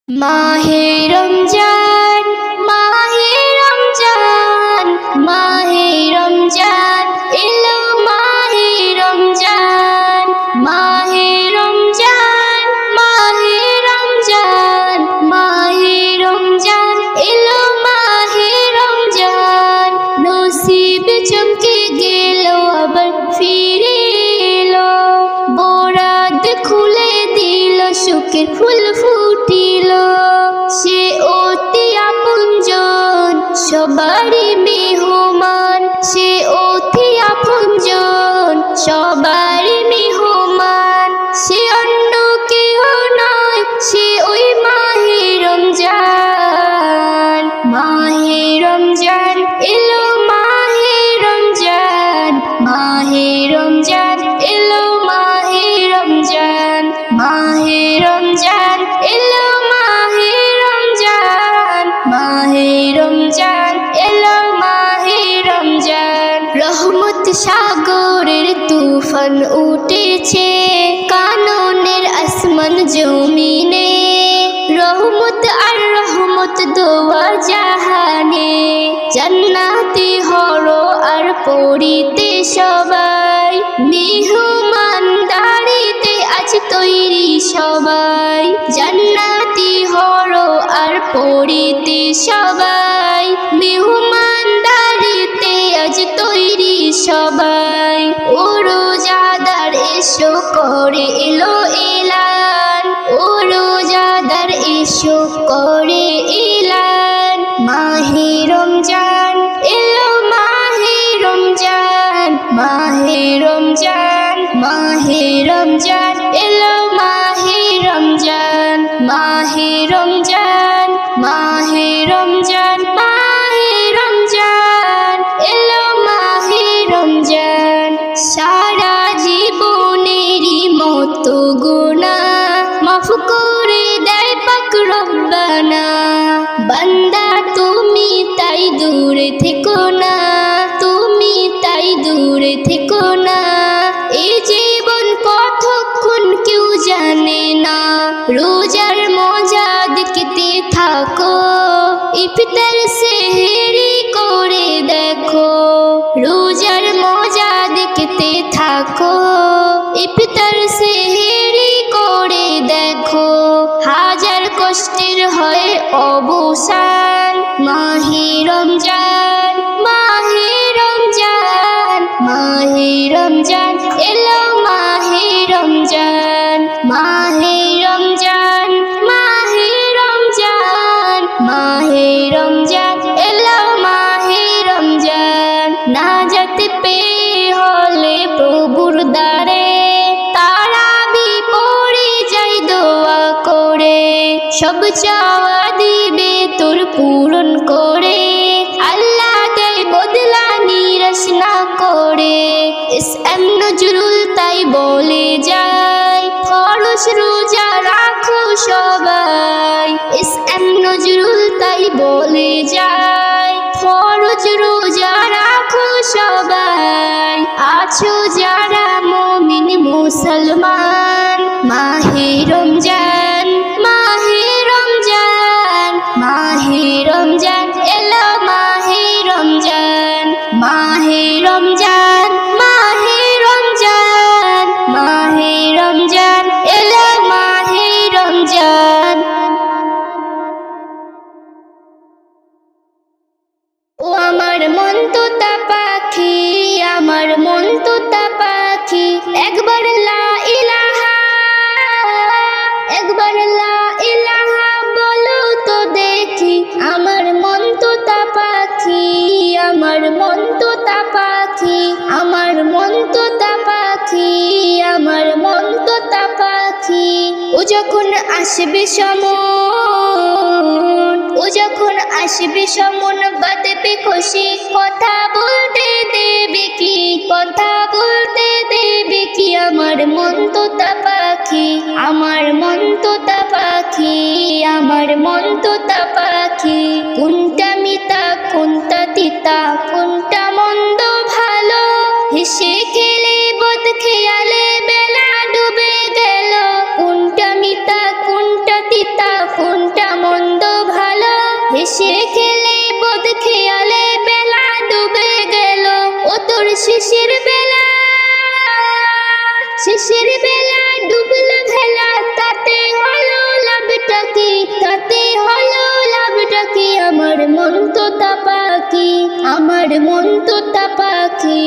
মাহে রমজান, মাহে রমজান, মাহে রমজান এলো, মাহে রমজান, মাহে রমজান, মাহে রমজান, মাহে রমজান এলো, মাহে রমজান। নসিব চমকে গেল, আবার ফিরে এলো, বরাত খুলে দিল, সুখের ফুল ফুটিল। সে অতি আপনজন, সবারই মেহমান, সে অতি আপনজন, সবারই মেহমান। সে অন্য কেহ নয়, সে ওই মাহে রমজান। মাহে রমজান এলো, মাহে রমজান, মাহে রমজান এলো, মাহে রমজান, মাহে রমজান এলো, মাহে রমজান, মাহে রমজান এলো, মাহে রমজান। রহমত সাগরের তুফান উঠেছে, কাননের আসমান জমিনে, রহমত আর রহমত দোয়া জাহানে। জান্নাতি হলো আর পড়িতে সবাই, মেহমানদারিতে আজ তৈরি সবাই। জান্নাতি হলো আর পড়িতে সবাই, মেহমানদারিতে আজ তৈরি সবাই। ও রোজাদার এসো করে এলো এলান, ও রোজাদার এসো করে এলান। মাহে রমজান এলো, মাহে রমজান, মাহে রমজান, মাহে রমজান এলো, মাহে রমজান, মাহে রমজান, মাহে রমজান, মাহে রমজান এলো, মাহে রমজান। সারা জীবনেরই মতো গুনাহ মাফ করে দেয় পাক রব্বানা। বান্দা তুমি তাই দূরে থেকো না, তুমি তাই দূরে থেকো না। এই জীবন কতক্ষণ কেউ জানে না, রোজার মজা দেখতে থাকো, ইফতার সেহরি করে দেখো। রোজার মজা দেখতে থাকো, ইফতার সেহরি করে দেখো। হাজার কষ্টের হয় অবসান, মাহে রমজান, মাহে রমজান, মাহে রমজান এলো, মাহে রমজান, মাহে রমজান, মাহে রমজান, মাহে রমজান এলো, মাহে রমজান। নাজাত পেয়ে হলে প্রভুর দ্বারে, তারাবি পড়ে যাই দোয়া করে। সব চাওয়া দিবে তোর পূরণ করে, আল্লাহ দেয় বদলা নিরাশ না করে। এস.এম. নজরুল তাই বলে যায়, ফরজ রোজা রাখো সবাই। এস.এম. নজরুল তাই বলে যায়, ফরজ রোজা রাখো সবাই। আছো যারা মুমিন মুসলমান, মাহে রমজান, মাহে রমজান, মাহে রমজান এলো, মাহে রমজান, মাহে রমজান, মাহে রমজান, মাহে রমজান এলো, মাহে রমজান। ও আমার মন তোতা পাখি, আমার মন তোতা পাখি, একবার লা ইলাহা, একবার লা ইলাহা বলো তো দেখি। আমার মন তোতা পাখি, আমার মন তোতা পাখি, আমার মন তোতা পাখি, আমার মন তোতা পাখি। ও যখন আসবে সমন, ও যখন আসবে সমন, বাঁধবে খুশি, কথা বলতে দেবে কি, কথা বলতে দেবে কি। আমার মন তোতা পাখি, আমার মন তোতা পাখি, আমার মন তোতা পাখি। কোনটা মিতা, কোনটা তিতা, কোনটা মন্দ ভালো, হেসে খেলে বদ খেয়ালে বেলা ডুবে গেল। কোনটা মিতা, কোনটা তিতা, কোনটা হেসে খেলে বদ খেয়ালে বেলা ডুবে গেল ও তোর শেষের বেলা ডুবলো ভেলা তাতে হলো লাভটা কি তাতে হলো লাভটা কি আমার মন তো পাখি আমার মন তো পাখি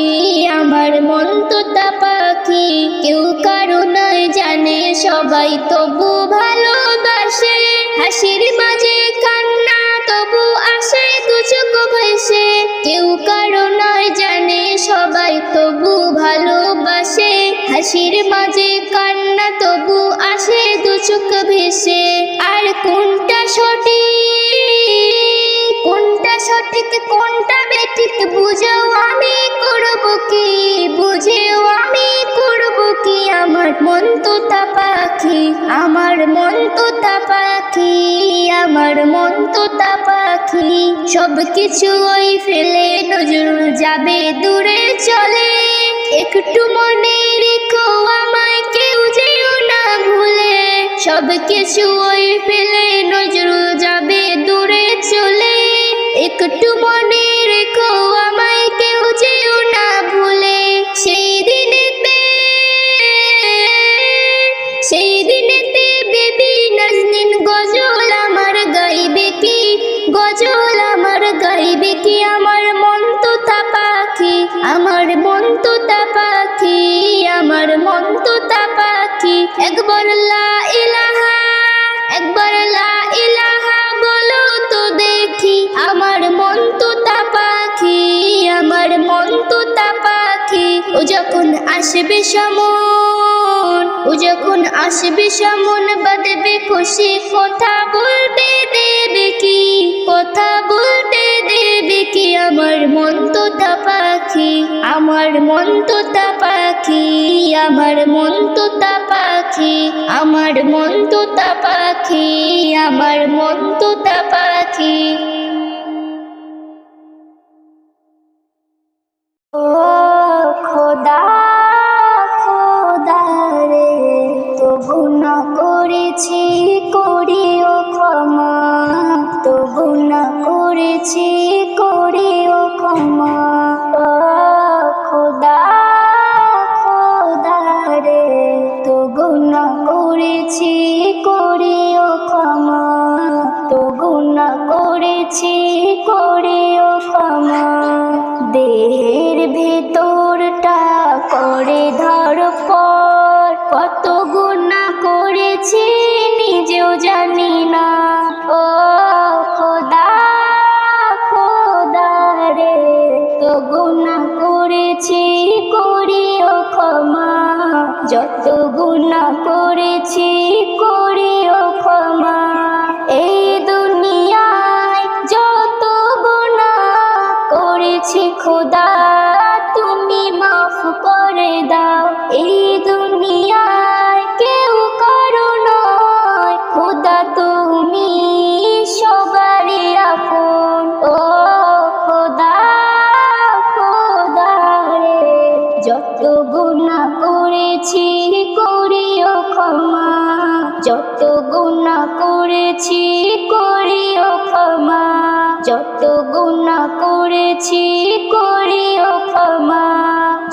আমার মন তো পাখি কেউ কারো নয় জানে সবাই তবু ভালোবাসে হাসির মাঝে কান্না তবু আসে দু চোখ ভেসে কেউ কারো নয় জানে সবাই তবু ভালোবাসে হাসির মাঝে কান্না তবু আসে দু চোখ ভেসে আর কোনটা সঠিক কোনটা বেঠিক বুঝেও আমি করব কি বুঝেও আমি করব কি আমার মন তো পাখি আমার মন তো পাখি আমার মন তো পাখি সব কিছু ওই ফেলে নজরুল যাবে দূরে চলে একটু মনে রেখো আমায় কেউ যেও না ভুলে সব কিছু ওই ফেলে নজরুল যাবে দূরে চলে একটু মনে রেখো আমায় কেউ যেও না ভুলে সেই দিনেতে বেবি নাজনীন গজল আমার গাইবে কি গজল আমার গাইবে কি আমার মন তো পাখি আমার মন তো পাখি আমার মন তো পাখি একবার লা ইলাহা বলো তো দেখি আমার মন তো পাখি আমার মন তো পাখি ও যখন আসবে সমন বাঁধবে খুশি কথা বলতে দেবে কি কথা বলতে দেবে কি আমার মন তো পাখি আমার মন তো পাখি আমার মন তো পাখি আমার মন তো পাখি আমার মন তো পাখি ও খোদা খোদা রে তবু না করেছি করিও ক্ষমা তবু না করেছি করিও ক্ষমা ও খোদা খোদা রে তবু না করেছি করিও ক্ষমা তবু না করেছি করিও ক্ষমা দেহের ভেতরটা করে ধরপড় কত গুনাহ করেছি নিজেও জানি না ও খোদা খোদা রে তো গুনাহ করেছি করিও ক্ষমা যত গুনাহ করেছি করিও ক্ষমা এই দুনিয়ায় যত গুনাহ করেছি খোদা তুমি মাফ করে দাও এই দুনিয়ায় কেউ কারো নয় খোদা তুমি সবারই আপন ও খোদা খোদা রে যত গুনাহ করেছি করিও ক্ষমা যত গুনাহ করেছি করিও ক্ষমা যত গুনাহ করেছি করিও ক্ষমা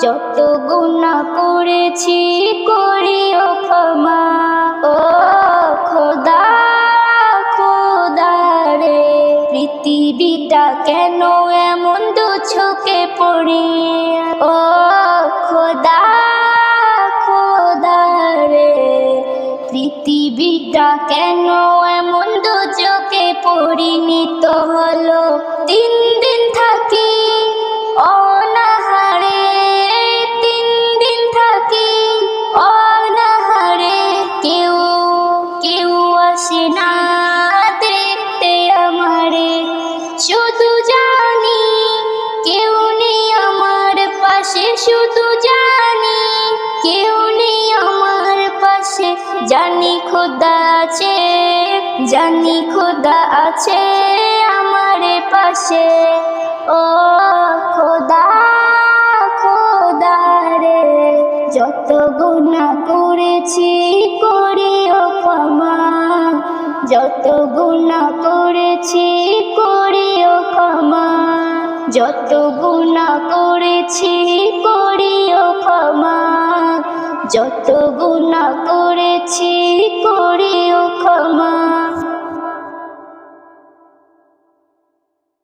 যত গুনাহ করেছি করিও ক্ষমা ও খোদা খোদা রে পৃথিবীটা কেন এমন দুচোখে পড়ে ও খোদা খোদা রে পৃথিবীটা কেন এমন দুচোখে পরিণত হলো দিন দিন থাকি অনাহারে তিন দিন থাকি অনাহারে কেউ কেউ আসে না দেখতে আমারে শুধু জানি কেউ নেই আমার পাশে শুধু জানি কেউ নেই আমার পাশে জানি খোদা আছে জানি খোদা আছে আমার পাশে ও খোদা খোদা রে যত গুনাহ করেছি করিও ক্ষমা যত গুনাহ করেছি করিও ক্ষমা, যত গুনাহ করেছি করিও ক্ষমা, যত গুনাহ করেছি করিও ক্ষমা।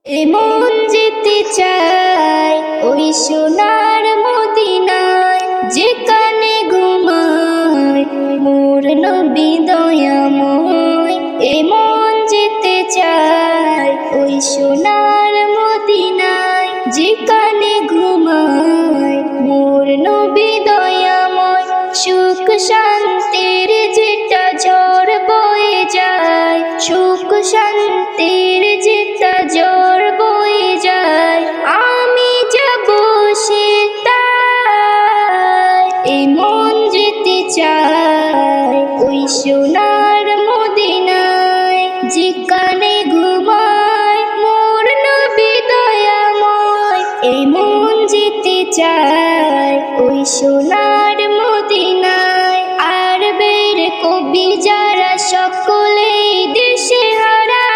এমন যেতে চাই ওই সোনার মদিনায়, যেখানে ঘুমায় মোর নবী দয়াময়। এমন যেতে চাই ওই সোনার মদিনায়, যেখানে ঘুমায় মোর নবী দয়াময়। সুখ শান্তির যেটা ঝড় বয়ে যায়, সুখ শান্তির যেটা ঝড় বয়ে যায়, আমি যাব সে তাই। এমন যেতে চাই ওই সোনার মদিনায়, যেখানে ঘুমায় মোর নবী দয়াময়। এমন যেতে চাই ওই সোনার মদিনায়। আরবের কবি যারা সকলেই দেশে হারা,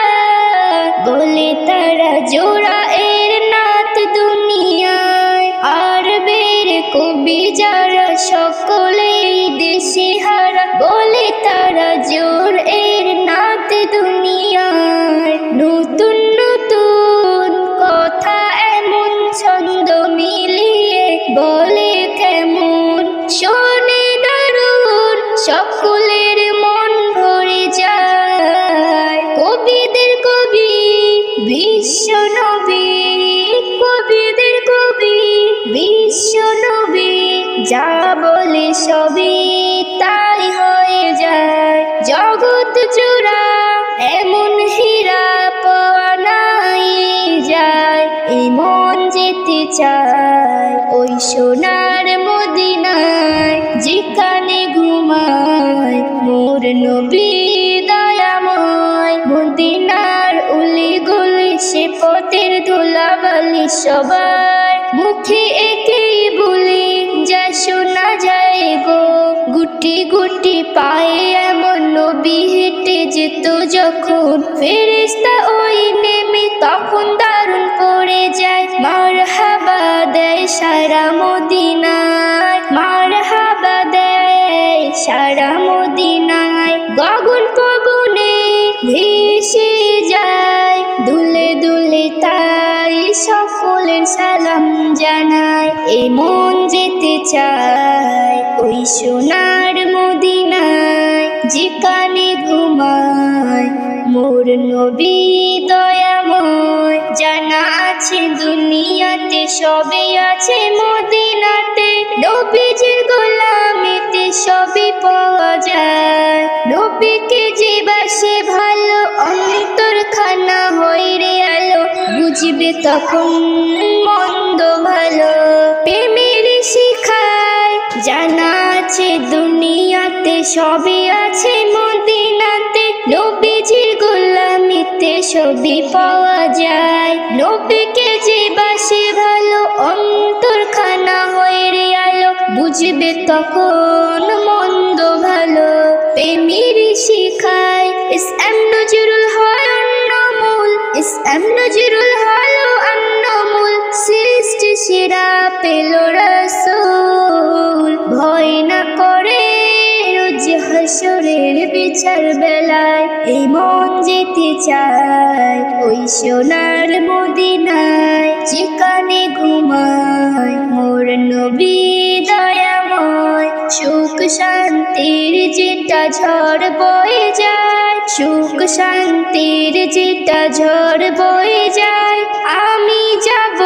বলে তারা জোড়া এর নাত দুনিয়ায়। আরবের কবি যারা সকলেই দেশে হারা, বলে তারা জোর এর নাত দুনিয়ায়। নতুন নতুন কথা এমন ছন্দ মিলিয়ে বলে কেমন, শোনে দারুণ সকলের মন ভরে যায়। কবিদের কবি বিশ্ব নবী, কবিদের কবি বিশ্ব নবী, যা বলে সবই তাই হয়ে যায়। জগৎ জোড়া এমন হীরা পাওয়া নাই যায়। এমন যেতে চাই ওই সোনার মদিনায়, যেখানে ঘুমায় মোর নবী দয়াময়। মদিনার উলি গুলি সে পথের ধুলাবালি সবার মুখে একেই বলি, যা শোনা যায় গো গুটি গুটি পায়ে। এমন নবী হেঁটে যেত যখন, ফেরেশতা ওই নেমে তখন দারুণ পড়ে যায়। মারহাবা দেয় সারা মদিনায়, মারহাবা দেয় সারা মদিনায়। গগন পবনে ভেসে যায় দুলে দুলে, তাই সকলের সালাম জানায়। এমন যেতে চাই ওই সোনার মদিনায়, যেখানে ঘুমায় মোর নবী দয়াময়। জানা আছে দুনিয়াতে সবই আছে মদিনাতে, নবীজির গোলামিতে সবই পাওয়া যায়। নবীকে যে বাসে ভালো অন্তর খানা হয় রে আলো, বুঝবে তখন মন্দ ভালো। প্রেমের শিখায় জানা আছে দুনিয়াতে সবই আছে মদিনাতে, নবীজির গোলামিতে সবই পাওয়া যায়। নবীকে যে বাসে ভালো অন্তর খানা হয় রে আলো, বুঝবে তখন মন্দ ভালো। প্রেমের শিখায় ইসলাম নজরুল হয় অন্যমূল, ইসলাম নজরুল হলো অন্যমূল। সৃষ্টি সেরা পেল রাসূল, ভয় না করে রোজ হাসরের বিচার বেলায়। এই মন যেতে চায় ওই সোনার মদিনায়, যেখানে ঘুমায় মোর নবী দয়াময়। সুখ শান্তির যেটা ঝড় বয়ে যায়, সুখ শান্তির যেটা ঝড় বয়ে যায়, আমি যাব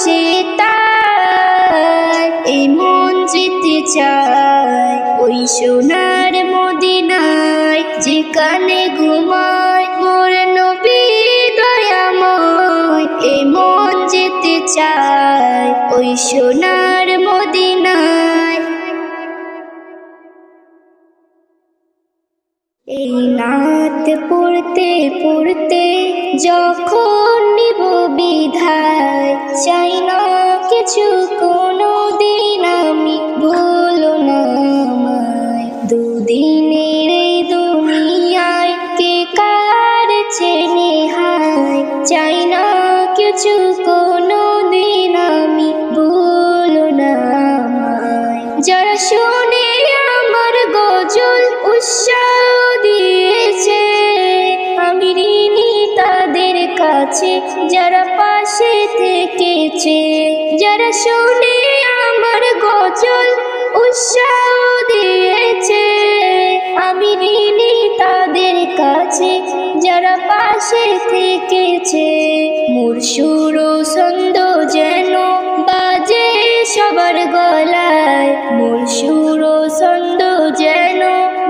সে তাই। এই মন যেতে চায় ওই সোনার মদিনায়, যেখানে ঘুমায় মোর নবী দয়াময়। এই মন যেতে চায় ওই সোনার মদিনায়। এই নাত পড়তে পড়তে যখন নিব বিধায়, চাই না কিছু কোনো দিন আমি, ভুলো না আমায়। দুদিনের এই দুনিয়ায় কে পাশে নেহায় চাই না কিছু কোনো দিন আমি ভুলো না আমায় যারা শুনে আমার গজল উৎসাহ দিয়েছে আমি ঋণী তাদের কাছে যারা পাশে থেকেছে যারা শুনে আমার গজল উৎসাহ দিয়েছে আমি ঋণী তাদের কাছে যারা পাশে থেকেছে মোর সুর ও ছন্দ যেন বাজে সবার গলায় মোর সুর ও ছন্দ যেন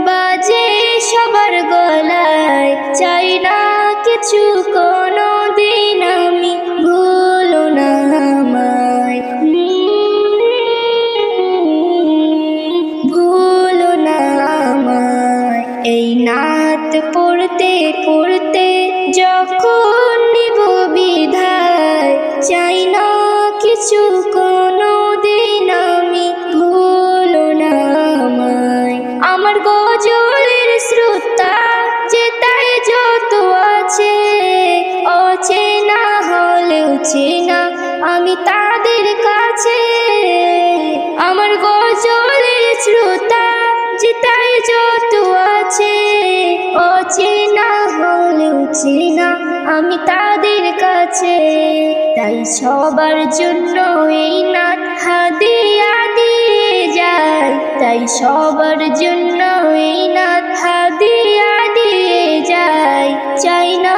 বাজে সবার গলায় চাই না কিছু কোনো দিন আমি ভুলো না আমায় ভুলো না আমায় এই নাত পড়তে পড়তে যখন নিব বিদায় চাই না কিছু কোনো দিন আমি ভুলো না আমায় আমার গজলের শ্রোতা যে তাই যত আছে অচেনা হলেও চেনা আমি তাদের কাছে আমার গজলের শ্রোতা যে তাই যত আছে অচেনা হলেও চেনা আমি তাদের কাছে তাই সবার জন্য এই নাত হাদিয়া দিয়ে যায় তাই সবার জন্য এই নাত হাদিয়া দিয়ে যায় চাই না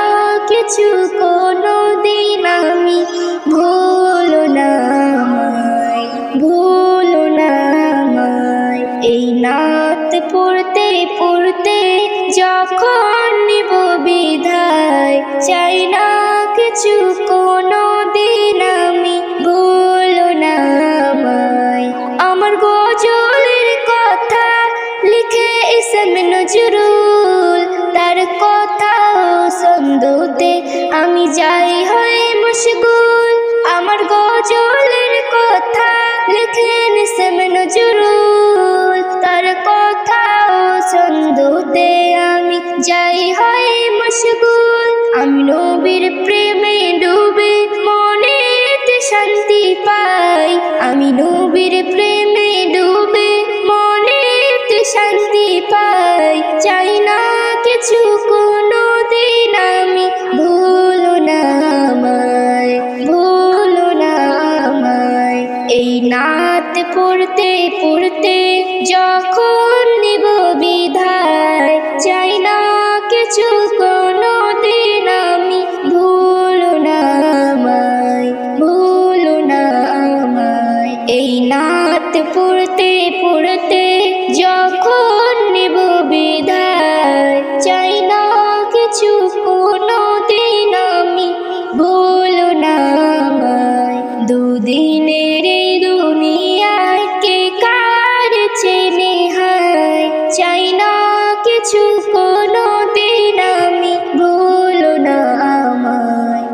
কিছু কোনো দিন আমি ভুলো না আমায় ভুলো না আমায় এই নাত পড়তে পড়তে যখন নিব বিদায় চাই না কিছু কোনো দিন আমি ভুলো না আমায় আমার গজলের কথা লিখে ইসম নজরুল তার কথা ছন্দতে আমি যাই হই মশগুল আমার গজলের কথা লিখেন ইসম নজরুল তার কথা ছন্দতে আমি যাই হই মশগুল আমি নবীর প্রেমে ডুবে মনেতে শান্তি পাই আমি নবীর প্রেমে ডুবে মনেতে শান্তি পাই চাই না কিছু কোনো দিন আমি ভুলো না আমায় ভুলো না আমায় এই নাত পড়তে পড়তে যখন নিব বিদায় চাই না কিছু কোনো দিন আমি ভুলো না আমায় ভুলো না আমায় এই নাত পড়তে পড়তে যখন নিব বিদায় চাই না কিছু কোনো দিন আমি ভুলো না আমায় দুদিনের এই দুনিয়ায় কে কার চেনে হায় চাই না কিছু কোনো দিন আমি ভুলো না আমায়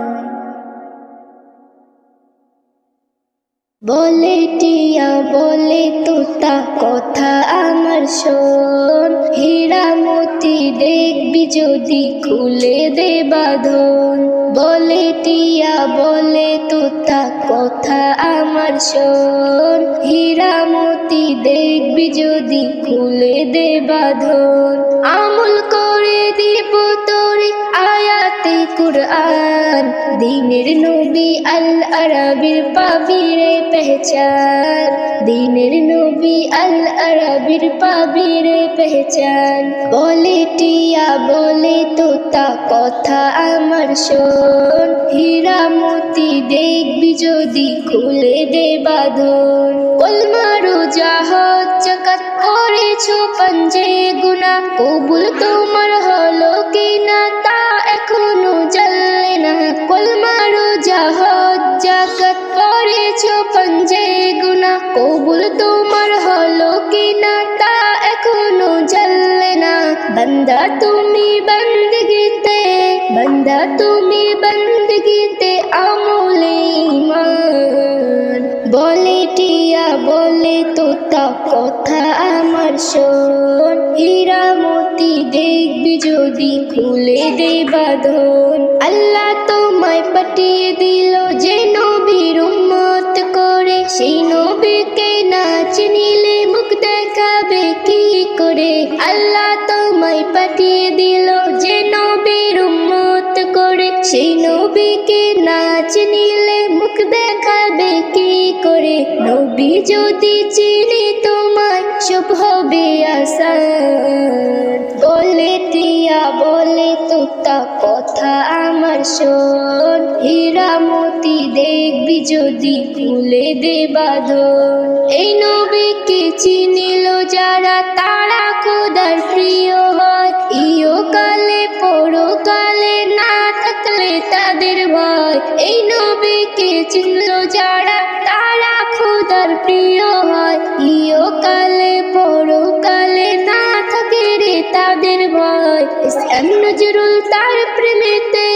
বলে টিয়া বলে তোতা কথা আমার শোন হীরা মতি দেখবি যদি খুলে দে বাঁধন বলে টিয়া বলে তোতা কথা আমার শোন হীরা মতি দেখবি যদি খুলে দে বাঁধন আমল করে দিব তোরে আয়াতে কুরআন দিনের নবী আল আরাবির পাবি রে পহচান দিনের নবী আল আরাবির পাবি রে পহচান বলে টিয়া বলে তোতা কথা আমার শোন হীরা মতি দেখবি যদি খুলে দে বাঁধন কলমারু জাহাজ জাকাত করেছো পঞ্জে গুনাহ কবুল তোমার হলো কিনা তা এখনো জানলে না কলমারু জাহাজ জাকাত করেছো পঞ্জে গুনাহ কবুল তোমার হলো কিনা তা এখনো জানলে না বান্দা তুমি বন্দগিতে আমলে ঈমান বলে টিয়া বলে তোতা কথা আমার শোন হীরা মতি দেখবি যদি খুলে দে বাঁধন। আল্লাহ তোমায় পাঠিয়ে দিল যে নবীর উম্মত করে, সেই নবীকে না চিনিলে মুখ দেখাবে কি করে। আল্লাহ তোমায় পাঠিয়ে দিল যে নবীর উম্মত করে, সেই নবীকে না চিনিলে মুখ দেখাবে কি করে। নবী যদি চিনি তোমায় সব হবে আসান। বলে টিয়া বলে তোতা কথা আমার শোন, হীরা মতি দেখবি যদি খুলে দে বাঁধন। এই নবীকে চিনিল যারা তারা খোদার প্রিয় হয়, ইহকালে পরকালে না থাকলে তাদের ভয়। এই নবীকে চিনল যারা তারা খোদার প্রিয় হয়, ইহকালে পরকালে না থাকে রে তাদের ভয়। এসএম নজরুল তার প্রেমেতে,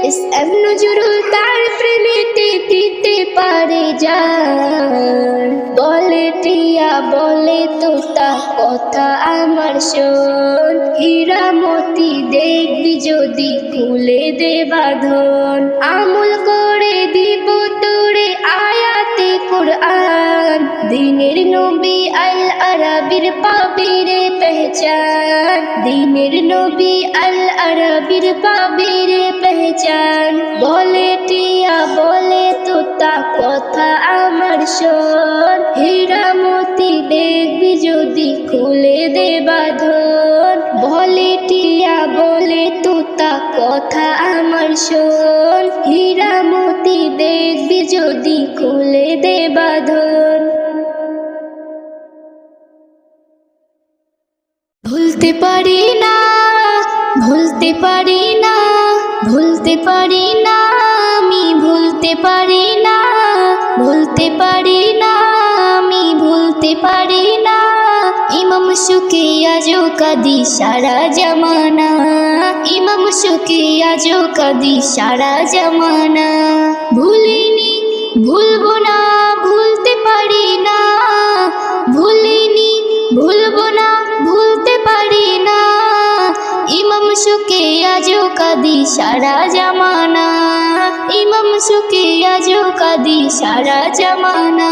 এসএম নজরুল তার প্রেমেতে দিতে পারে জান। বলে টিয়া বলে তোতা কথা আমার শোন, হীরা মতি দেখবি যদি খুলে দে বাঁধন। আমল করে দিব তোরে আয়াতে কুরআন, দিনের নবী আল আরাবির পাবি রে পেহচান। দিনের নবী আল আরাবির পাবি রে পেহচান। বলে টিয়া বলে তোতা কথা আমার শোন, হীরা মতি দেখবি যদি খুলে দে বাঁধন। বলে টিয়া বলে তোতা কথা আমার শোন, হীরা মতি দেখবি যদি খুলে দে বাঁধন। ভুলতে পারি না, ভুলতে পারি না, ভুলতে পারি না, আমি ভুলতে পারি না, ভুলতে পারি না, আমি ভুলতে পারি না। ইমাম সুকে আজো কাদি সারা জামানা, ইমাম সুকে আজো কাদি সারা জামানা। ভুলিনি ভুলবো না, ভুলতে পারি না, ভুলিনি ভুলবো না, ভুলতে পারি না। ইমাম সুকে আজো কাদি সারা জামানা, ইমাম সুকে আজো কাদি সারা জামানা।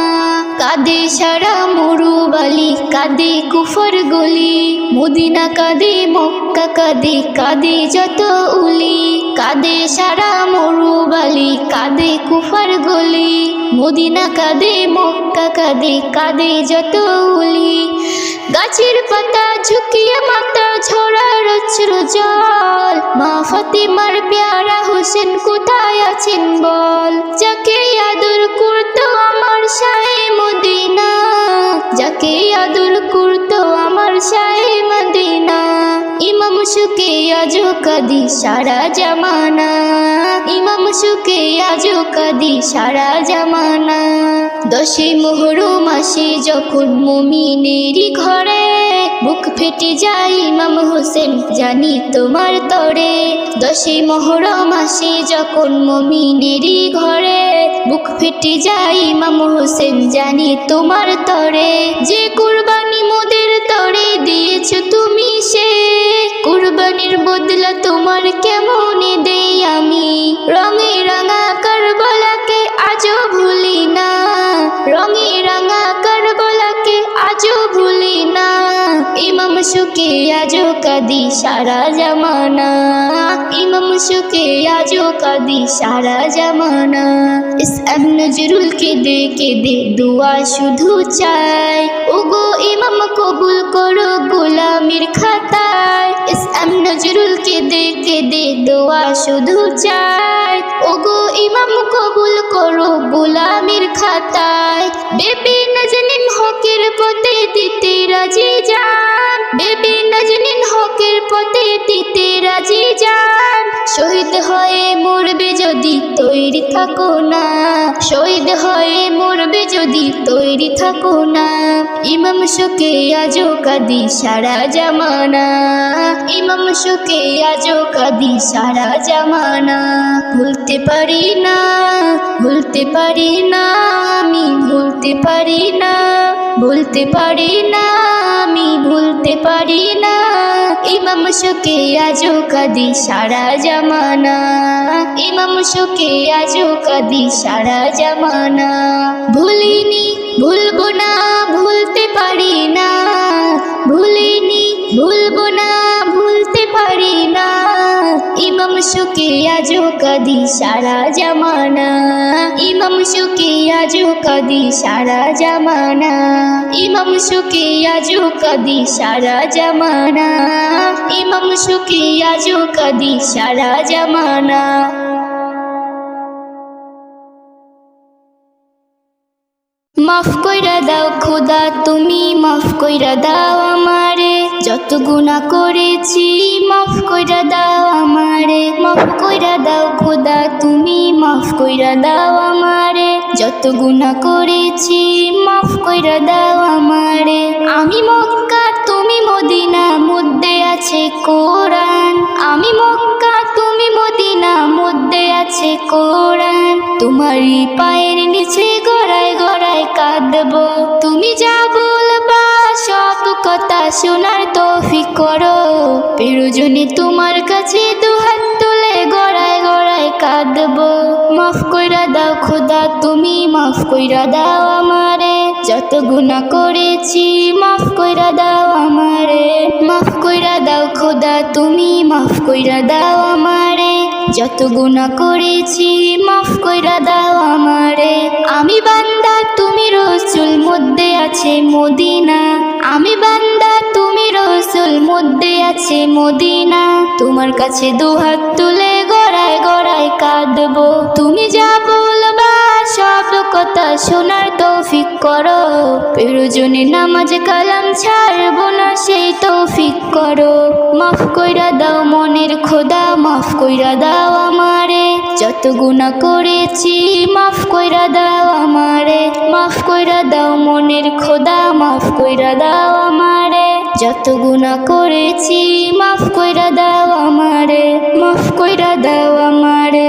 কাঁদে সারা মরুবালি, কাঁদে কুফর গলি, মদিনা কাঁদে মক্কা কাঁদে, কাঁদে যত উলি। কাঁদে সারা মরুবালি, কাঁদে কুফর গলি, মদিনা কাঁদে মক্কা কাঁদে, কাঁদে যত উলি। গাছের পাতা ঝুঁকিয়ে মাথা ঝরার অশ্র জল, মা ফাতিমার প্যারা হোসেন কোথায় আছেন বল। যাকে আদর করতো আমার শাহে মদিনা, যাকে আদর করতো আমার শাহে মদিনা। ইমাম সুকে আজো কাদি সারা জামানা, ইমাম সুকে আজো কাদি সারা জামানা। 10 মুহররম মাসে যখন মুমিনেরই ঘরে বুক ফেটে যায় ইমাম হোসেন জানি তোমার তরে। 10 মুহররম মাসে যখন মুমিনেরই ঘরে বুক ফেটে যায় ইমাম হোসেন জানি তোমার তরে। যে কুরবানি মোদের তরে দিয়েছো তুমি, সে কুরবানির বদলা তোমার কেমন দেই আমি। রঙে রাঙা কারবালাকে আজও ভুলি না, রঙে রাঙা কারবালাকে আজও ভুলি না। ইমাম সুকে আজো কাদি সারা জামানা, ইমাম সুকে আজো কাদি সারা জামানা। এসএম নজরুল কে দে দুয়া শুধু চাই, ওগো ইমাম কবুল করো গোলামির খাতায়। এসএম নজরুল কে দে দুয়া শুধু চাই, ওগো ইমাম কবুল করো গোলামির খাতায়। বেবি নাজনীন হকের পথে দিতে রাজি জান, বেবি নাজনীন হকের পথে দিতে রাজি জান। শহীদ হয়ে মরবে যদি তৈরি থাকো না, শহীদ হয়ে মরবে যদি তৈরি থাকো না। ইমাম সুকে আজো কাদি সারা জামানা, ইমাম সুকে আজো কাদি সারা জামানা। ভুলতে পারি না, ভুলতে পারি না, আমি ভুলতে পারি না। ভুলতে পারি না, আমি ভুলতে পারি না। ইমাম শোকে আজও কাঁদি সারা জামানা, ইমাম শোকে আজও কাঁদি সারা জামানা। ভুলিনি ভুলবো না, ভুলতে পারি না, ভুলিনি ভুলবো না, ভুলতে পারি না। ইমাম শোকে আজও কাঁদি সারা জামানা, ইমাম শোকে আজও কাঁদি সারা জামানা, ইমাম শোকে আজও কাঁদি সারা জামানা, ইমাম শোকে আজও কাঁদি সারা জামানা। মাফ কইরা দাও খোদা তুমি, মাফ কইরা দাও আমারে, যত গুনাহ করেছি মাফ কইরা দাও আমারে। মাফ কইরা দাও খোদা তুমি, মাফ কইরা দাও আমারে, যত গুনাহ করেছি মাফ কইরা দাও আমারে। আমি মক্কা তুমি মদিনা, মধ্যে আছে কোরআন, আমি মক্কা তুমি মদিনা, মধ্যে আছে কোরআন। তোমারই পায়ের নিচে গড়ায় গড়ায় কাঁদবো, তুমি যা বলবা সব কথা শোনার তৌফিক করো। প্রয়োজনে তোমার কাছে দুহাত তুলে গড়ায় গড়ায় কাঁদবো। মাফ কইরা দাও খোদা তুমি, মাফ কইরা দাও আমারে, যত গুনাহ করেছি মাফ কইরা দাও আমারে। মাফ কইরা দাও খোদা তুমি, মাফ কইরা দাও আমারে, যত গুনাহ করেছি মাফ কইরা দাও আমারে। আমি বান্দা তুমি রসুল, মধ্যে আছে মদিনা, আমি বান্দা তুমি রসুল, মধ্যে আছে মদিনা। তোমার কাছে দুহাত তুলে গড়ায় গড়ায় কাঁদবো, তুমি যা বলবা সব কথা শোনার তৌফিক করো। প্রয়োজনে নামাজ কালাম ছাড়বো না, সেই তৌফিক করো। মাফ কইরা দাও মনের খোদা, মাফ কইরা দাও আমারে, যত গুনাহ করেছি মাফ কইরা দাও আমারে। মাফ কইরা দাও মনের খোদা, মাফ কইরা দাও আমারে, যত গুনাহ করেছি মাফ কইরা দাও আমারে, মাফ কইরা দাও আমারে।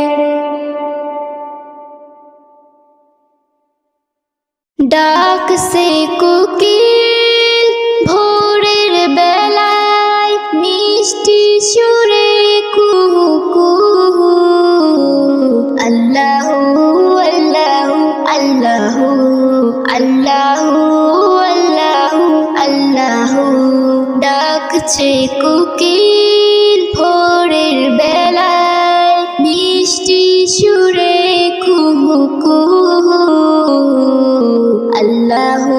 ডাক সে কোকিল ভোরের বেলায়, মিষ্টি সুরে কুহু কুহু, আল্লাহু আল্লাহু আল্লাহু আল্লাহু আল্লাহু আল্লাহু। ডাকছে কোকিল ভোরের বেলায়, মিষ্টি সুরে কুহু কুহু, আল্লাহু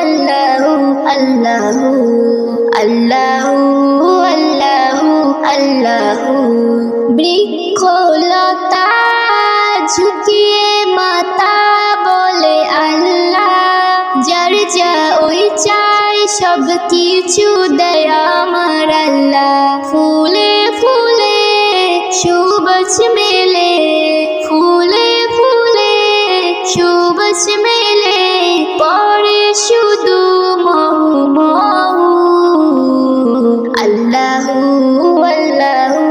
আল্লাহু আল্লাহু আল্লাহু আল্লাহু আল্লাহু। বৃক্ষলতা ঝুঁকিয়ে মাথা বলে আল্লাহ, যার যা ওই চাই সব কিছু দেয় আমার আল্লাহ। ফুলে ফুলে সুবাস মেলে, ফুলে ফুলে সুবাস মেলে, পরে শুধু মহু মহু। আল্লাহু আল্লাহু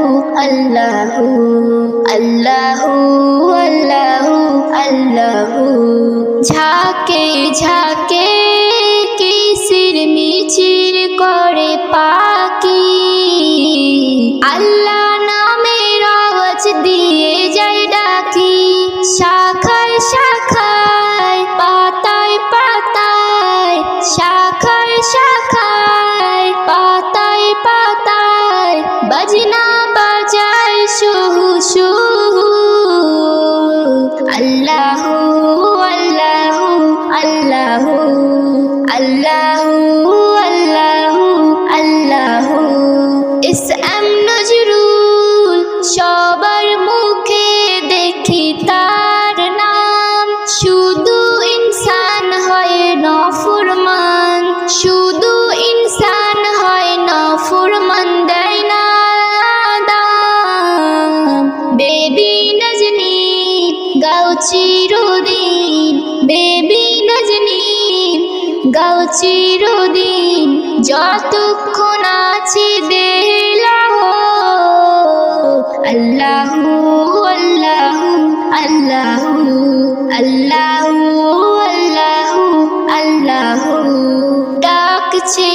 আল্লাহু আল্লাহু আল্লাহু আল্লাহু। ঝাঁকে ঝাঁকে কিসির মিচির করে পাখি, আল্লাহ নামের আওয়াজ দিয়ে যায় ডাকি। শাখায় শাখায় পাতায় পাতায়, শাখায় শাখায় পাতায় পাতায়, বাজনা বাজায় সুহু সুহু। আল্লাহু আল্লাহু আল্লাহু আল্লাহু আল্লাহু আল্লাহু। ইসলাম নজরুল সবার মুখে দেখি তার নাম, শুধু ইনসান হয় নাফরমান, শুধু ইনসান হয় নাফরমান, দেয় না দাম। বেবি নজনী গাও চিরদিন, বেবি নজনী গাও চিরদিন, যতক্ষণ আছি দিলাহ। আল্লাহু আল্লাহু আল্লাহু আল্লাহু আল্লাহু আল্লাহু। করছে